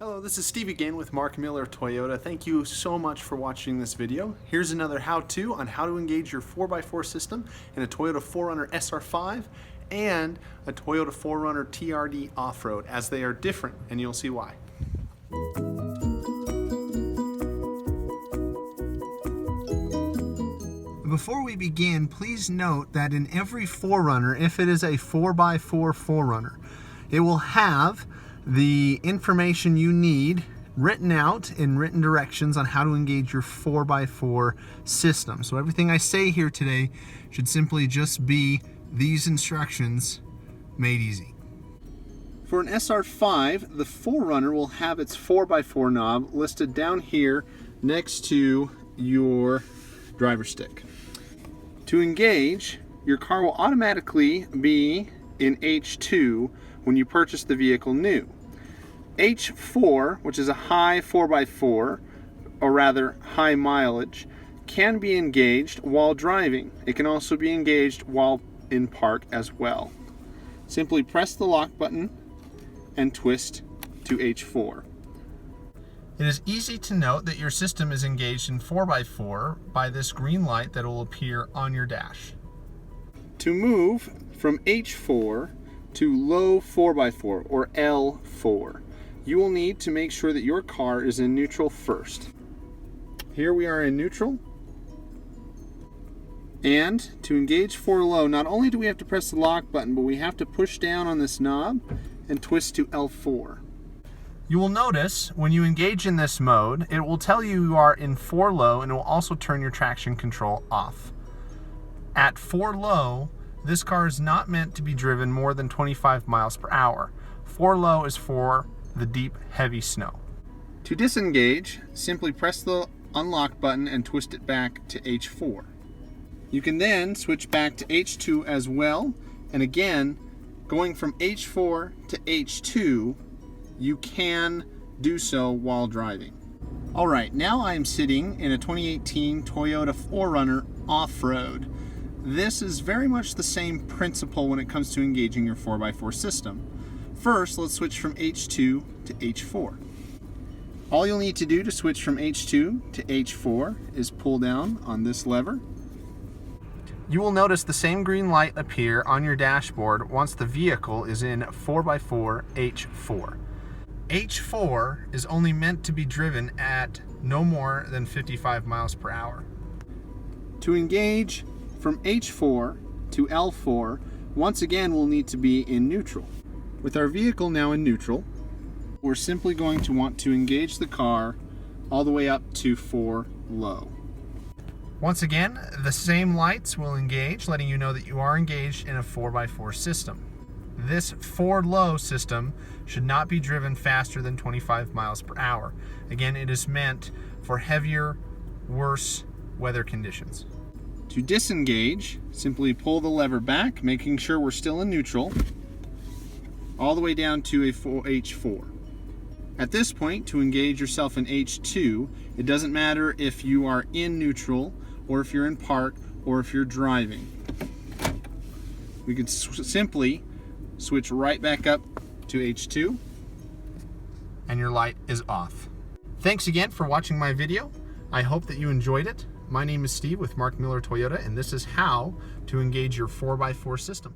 Hello, this is Steve again with Mark Miller Toyota. Thank you so much for watching this video. Here's another how-to on how to engage your 4x4 system in a Toyota 4Runner SR5 and a Toyota 4Runner TRD Off-Road, as they are different, and you'll see why. Before we begin, please note that in every 4Runner, if it is a 4x4 4Runner, it will have the information you need written out in written directions on how to engage your 4x4 system. So everything I say here today should simply just be these instructions made easy. For an SR5, the 4Runner will have its 4x4 knob listed down here next to your driver stick. To engage, your car will automatically be in H2 when you purchase the vehicle new. H4, which is a high 4x4, or rather high mileage, can be engaged while driving. It can also be engaged while in park as well. Simply press the lock button and twist to H4. It is easy to note that your system is engaged in 4x4 by this green light that will appear on your dash. To move from H4 to low 4x4 or L4, you will need to make sure that your car is in neutral first. Here we are in neutral. And to engage for low, not only do we have to press the lock button, but we have to push down on this knob and twist to L4. You will notice when you engage in this mode, it will tell you are in 4 low, and it will also turn your traction control off. At 4 low, this car is not meant to be driven more than 25 miles per hour. 4 low is for the deep, heavy snow. To disengage, simply press the unlock button and twist it back to H4. You can then switch back to H2 as well, and again, going from H4 to H2, you can do so while driving. Alright, now I'm sitting in a 2018 Toyota 4Runner Off-Road. This is very much the same principle when it comes to engaging your 4x4 system. First, let's switch from H2 to H4. All you'll need to do to switch from H2 to H4 is pull down on this lever. You will notice the same green light appear on your dashboard once the vehicle is in 4x4 H4. H4 is only meant to be driven at no more than 55 miles per hour. To engage from H4 to L4, once again we'll need to be in neutral. With our vehicle now in neutral, we're simply going to want to engage the car all the way up to 4 low. Once again, the same lights will engage, letting you know that you are engaged in a 4x4 system. This 4 low system should not be driven faster than 25 miles per hour. Again, it is meant for heavier, worse weather conditions. To disengage, simply pull the lever back, making sure we're still in neutral, all the way down to a H4. At this point, to engage yourself in H2, it doesn't matter if you are in neutral, or if you're in park, or if you're driving. We can simply switch right back up to H2, and your light is off. Thanks again for watching my video. I hope that you enjoyed it. My name is Steve with Mark Miller Toyota, and this is how to engage your 4x4 system.